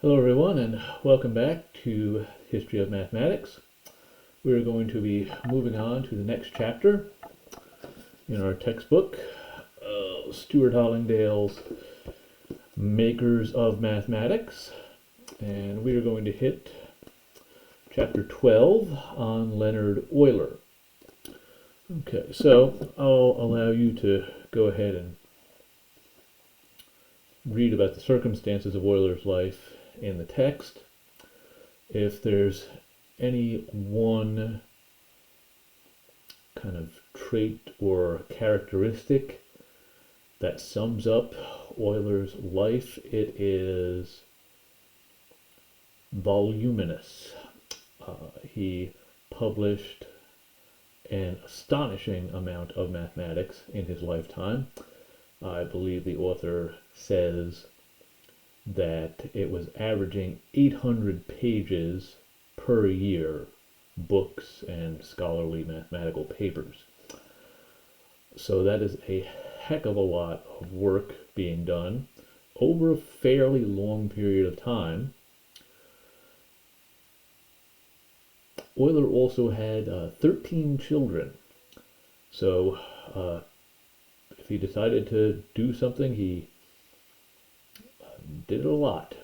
Hello everyone, and welcome back to History of Mathematics. We're going to be moving on to the next chapter in our textbook, Stuart Hollingdale's Makers of Mathematics, and we are going to hit chapter 12 on Leonhard Euler. Okay, so I'll allow you to go ahead and read about the circumstances of Euler's life in the text. If there's any one kind of trait or characteristic that sums up Euler's life, it is voluminous. He published an astonishing amount of mathematics in his lifetime. I believe the author says that it was averaging 800 pages per year, books and scholarly mathematical papers. So that is a heck of a lot of work being done over a fairly long period of time. Euler also had 13 children. So if he decided to do something, he did it a lot.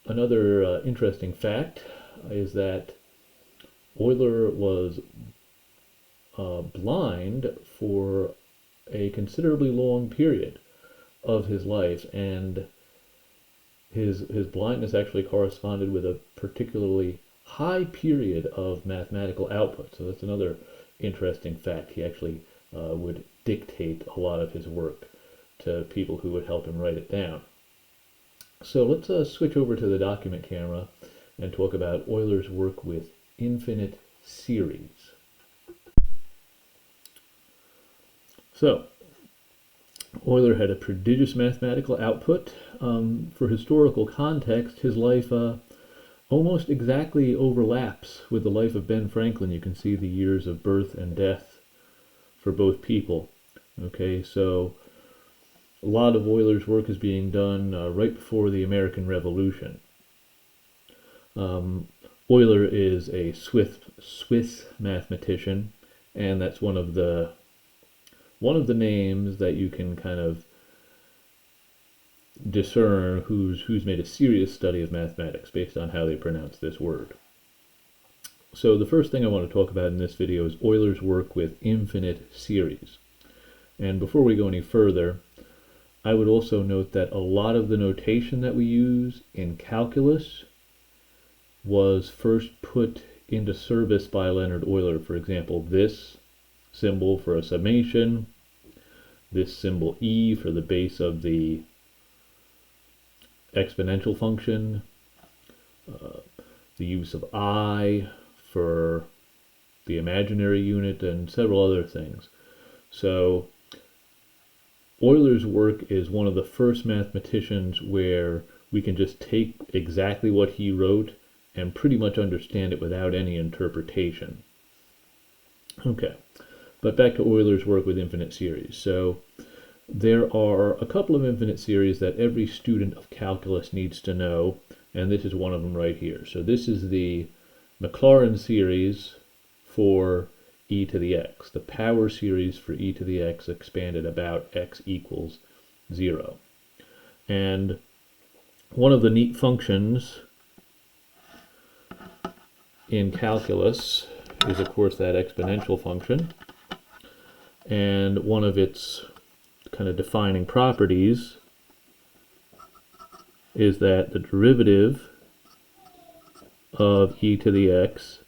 Another interesting fact is that Euler was blind for a considerably long period of his life, and his blindness actually corresponded with a particularly high period of mathematical output. So that's another interesting fact. He actually would dictate a lot of his work to people who would help him write it down. So let's switch over to the document camera and talk about Euler's work with infinite series. So Euler had a prodigious mathematical output. For historical context, his life almost exactly overlaps with the life of Ben Franklin. You can see the years of birth and death for both people. Okay, so a lot of Euler's work is being done right before the American Revolution. Euler is a Swiss mathematician, and that's one of the names that you can kind of discern who's made a serious study of mathematics based on how they pronounce this word. So the first thing I want to talk about in this video is Euler's work with infinite series. And before we go any further, I would also note that a lot of the notation that we use in calculus was first put into service by Leonhard Euler. For example, this symbol for a summation, this symbol E for the base of the exponential function, the use of I for the imaginary unit, and several other things. So Euler's work is one of the first mathematicians where we can just take exactly what he wrote and pretty much understand it without any interpretation. Okay, but back to Euler's work with infinite series. So there are a couple of infinite series that every student of calculus needs to know, and this is one of them right here. So this is the Maclaurin series for e to the x, the power series for e to the x expanded about x equals 0. And one of the neat functions in calculus is, of course, that exponential function. And one of its kind of defining properties is that the derivative of e to the x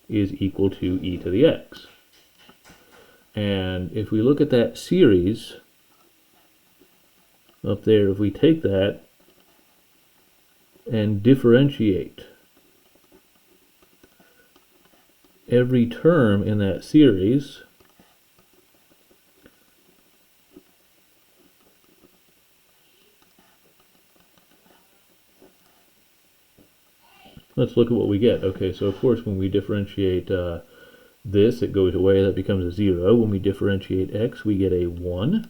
is equal to e to the x. And if we look at that series up there, if we take that and differentiate every term in that series, let's look at what we get. Okay, so of course when we differentiate this, it goes away, that becomes a 0. When we differentiate x, we get a 1.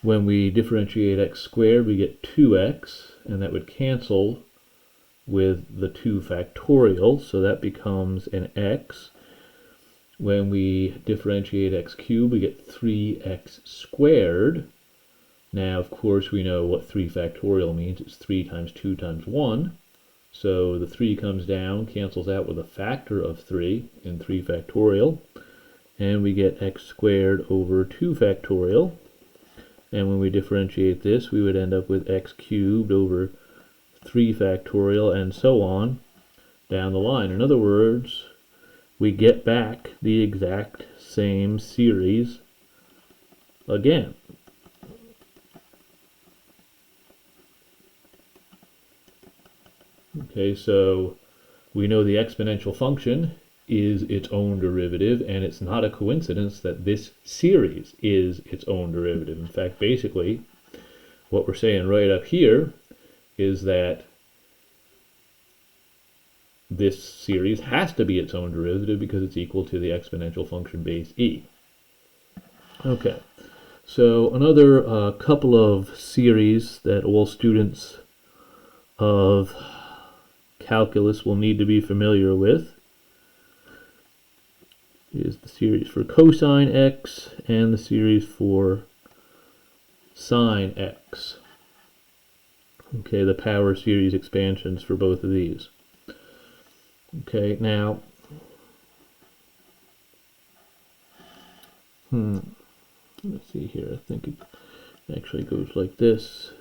When we differentiate x squared, we get 2x, and that would cancel with the 2 factorial, so that becomes an x. When we differentiate x cubed, we get 3x squared. Now, of course, we know what 3 factorial means. It's 3 times 2 times 1. So the 3 comes down, cancels out with a factor of 3 in 3 factorial. And we get x squared over 2 factorial. And when we differentiate this, we would end up with x cubed over 3 factorial, and so on down the line. In other words, we get back the exact same series again. Okay, so we know the exponential function is its own derivative, and it's not a coincidence that this series is its own derivative. In fact, basically, what we're saying right up here is that this series has to be its own derivative because it's equal to the exponential function base e. Okay, so another couple of series that all students of calculus will need to be familiar with is the series for cosine x and the series for sine x. Okay, the power series expansions for both of these. Okay, now, let's see here. I think it actually goes like this.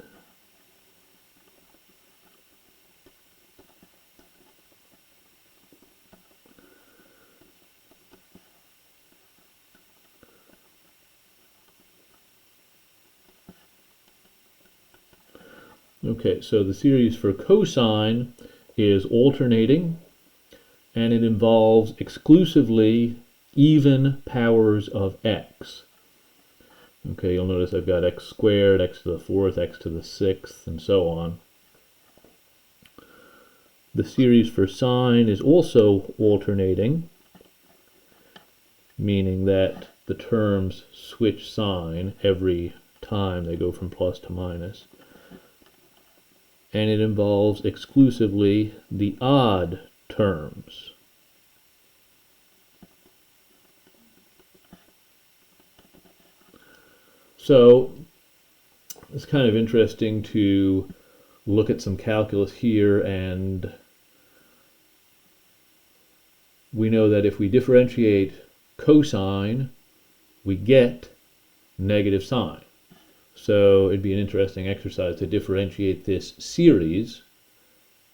Okay, so the series for cosine is alternating, and it involves exclusively even powers of x. Okay, you'll notice I've got x squared, x to the 4th, x to the 6th, and so on. The series for sine is also alternating, meaning that the terms switch sign every time they go from plus to minus. And it involves exclusively the odd terms. So it's kind of interesting to look at some calculus here, and we know that if we differentiate cosine, we get negative sine. So it'd be an interesting exercise to differentiate this series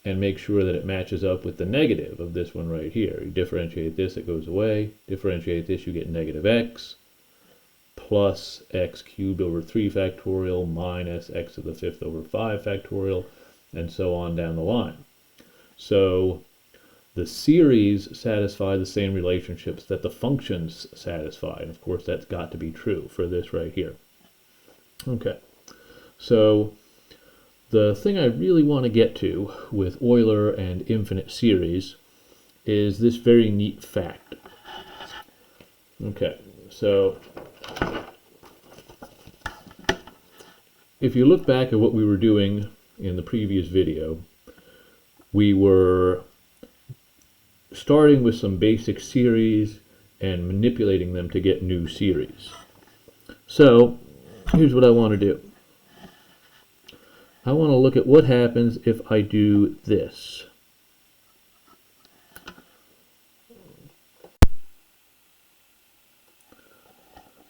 and make sure that it matches up with the negative of this one right here. You differentiate this, it goes away. Differentiate this, you get negative x plus x cubed over 3 factorial minus x to the 5th over 5 factorial, and so on down the line. So the series satisfy the same relationships that the functions satisfy. And of course, that's got to be true for this right here. Okay, so the thing I really want to get to with Euler and infinite series is this very neat fact. Okay, so if you look back at what we were doing in the previous video, we were starting with some basic series and manipulating them to get new series. So here's what I want to do. I want to look at what happens if I do this.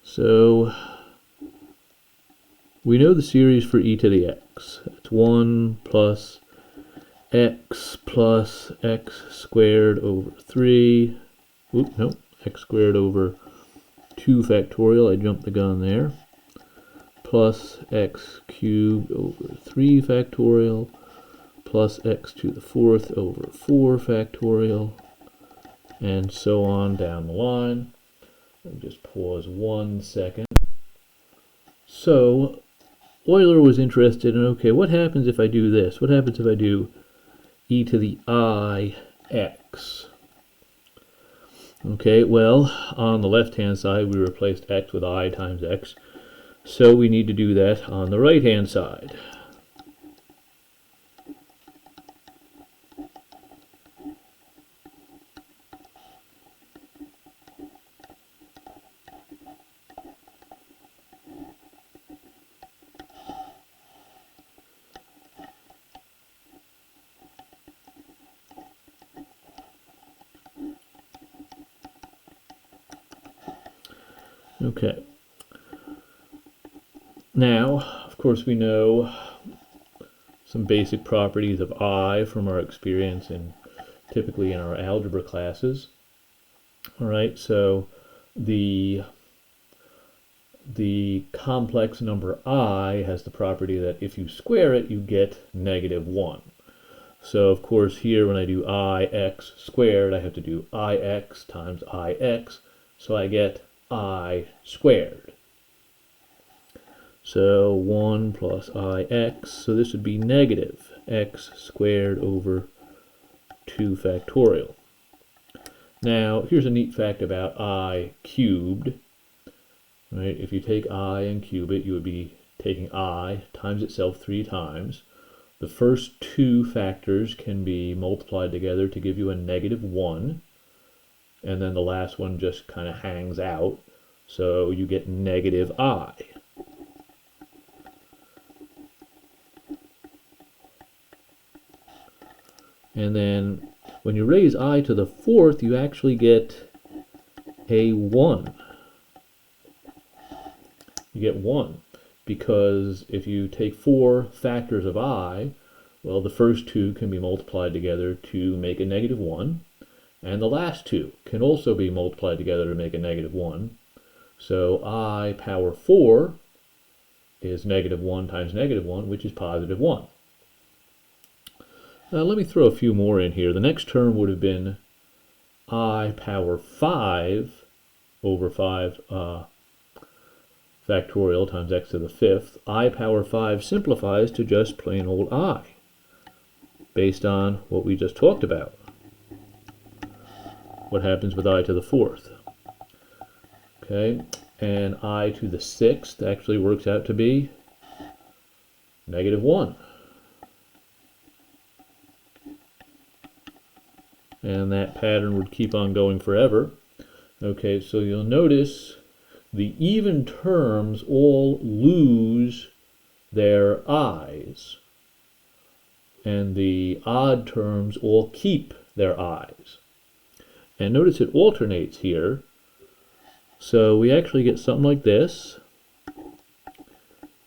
So we know the series for e to the x. It's 1 plus x squared over 3. X squared over 2 factorial. I jumped the gun there. Plus x cubed over 3 factorial, plus x to the 4th over 4 factorial, and so on down the line. Let me just pause 1 second. So Euler was interested in, okay, what happens if I do this? What happens if I do e to the I x? Okay, well, on the left-hand side, we replaced x with I times x. So we need to do that on the right-hand side. Okay. Now, of course, we know some basic properties of I from our experience typically in our algebra classes. All right, so the complex number I has the property that if you square it, you get -1. So of course here when I do ix squared, I have to do ix times ix, so I get I squared. So 1 plus ix, so this would be negative x squared over 2 factorial. Now here's a neat fact about I cubed. Right? If you take I and cube it, you would be taking I times itself 3 times. The first 2 factors can be multiplied together to give you a -1. And then the last one just kind of hangs out. So you get -I. And then when you raise I to the 4th, you actually get a 1. You get 1, because if you take 4 factors of I, well, the first 2 can be multiplied together to make a -1, and the last 2 can also be multiplied together to make a -1. So I power 4 is -1 times -1, which is +1. Now let me throw a few more in here. The next term would have been I power 5 over 5 factorial times x to the 5th. I power 5 simplifies to just plain old I, based on what we just talked about. What happens with I to the 4th? Okay, and I to the 6th actually works out to be -1. And that pattern would keep on going forever. Okay, so you'll notice the even terms all lose their i's, and the odd terms all keep their i's. And notice it alternates here. So we actually get something like this.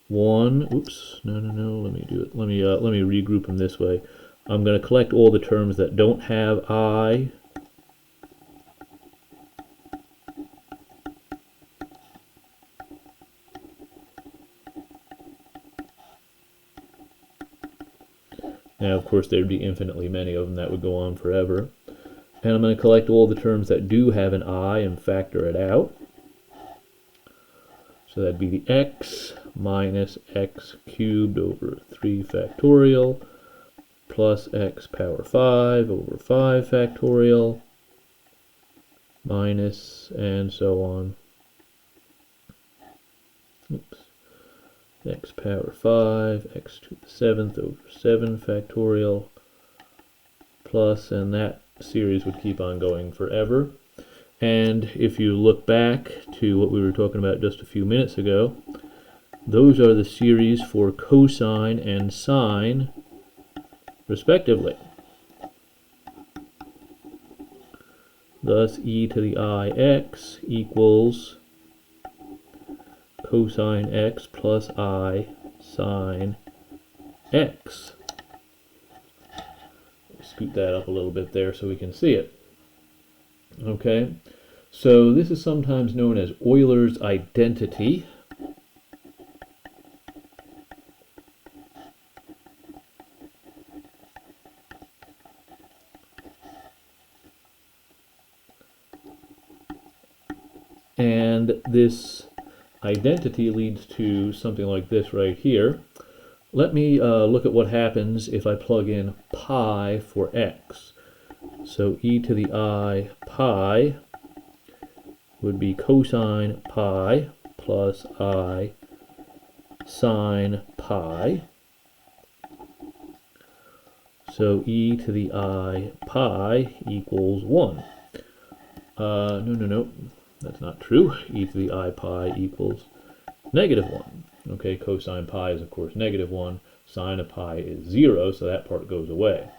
Oops, no, let me do it. Let me regroup them this way. I'm going to collect all the terms that don't have I. Now, of course, there'd be infinitely many of them. That would go on forever. And I'm going to collect all the terms that do have an I and factor it out. So that'd be the x minus x cubed over 3 factorial plus x power 5 over 5 factorial minus, and so on. Oops. X power 5, x to the 7th over 7 factorial plus, and that series would keep on going forever. And if you look back to what we were talking about just a few minutes ago, those are the series for cosine and sine, respectively. Thus, e to the ix equals cosine x plus I sine x. Scoot that up a little bit there so we can see it. Okay, so this is sometimes known as Euler's identity. And this identity leads to something like this right here. Let me look at what happens if I plug in pi for x. So e to the I pi would be cosine pi plus I sine pi. So e to the I pi equals 1. No, that's not true. E to the I pi equals negative 1. Okay, cosine pi is of course negative 1. Sine of pi is 0, so that part goes away.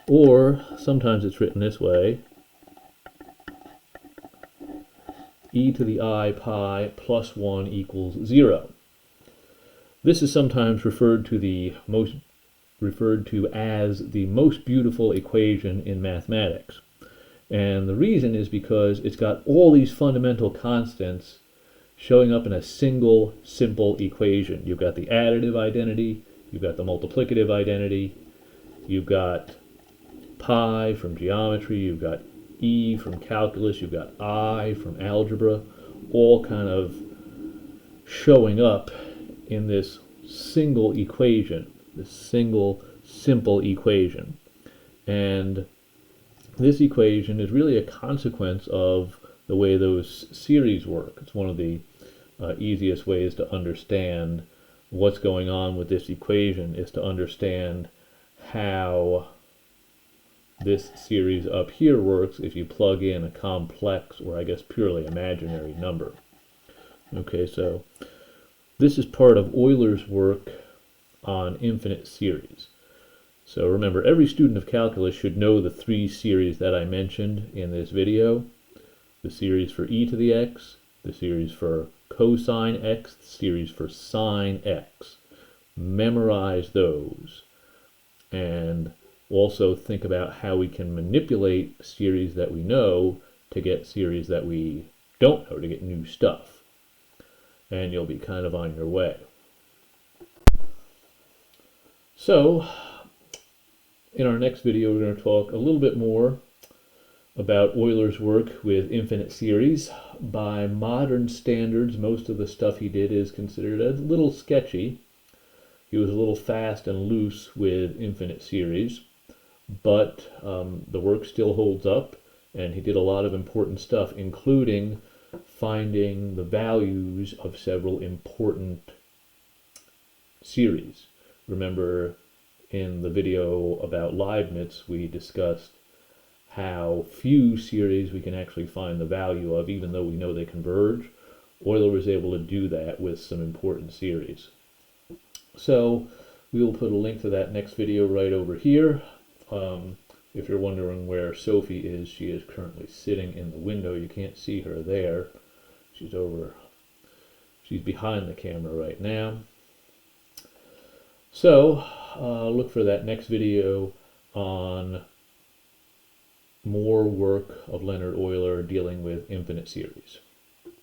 Or sometimes it's written this way: e to the I pi plus 1 equals 0. This is sometimes referred to as the most beautiful equation in mathematics. And the reason is because it's got all these fundamental constants showing up in a single simple equation. You've got the additive identity, you've got the multiplicative identity, you've got pi from geometry, you've got E from calculus, you've got I from algebra, all kind of showing up in this single equation, this single simple equation. And this equation is really a consequence of the way those series work. It's one of the easiest ways to understand what's going on with this equation is to understand how this series up here works if you plug in a complex, or I guess purely imaginary number. Okay, so this is part of Euler's work on infinite series. So remember, every student of calculus should know the 3 series that I mentioned in this video: the series for e to the x, the series for cosine x, the series for sine x. Memorize those. And also think about how we can manipulate series that we know to get series that we don't know, to get new stuff. And you'll be kind of on your way. So, in our next video, we're going to talk a little bit more about Euler's work with infinite series. By modern standards, most of the stuff he did is considered a little sketchy. He was a little fast and loose with infinite series, but the work still holds up, and he did a lot of important stuff, including finding the values of several important series. Remember, in the video about Leibniz, we discussed how few series we can actually find the value of, even though we know they converge. Euler was able to do that with some important series. So we will put a link to that next video right over here. If you're wondering where Sophie is, she is currently sitting in the window. You can't see her there. She's behind the camera right now. So look for that next video on more work of Leonhard Euler dealing with infinite series.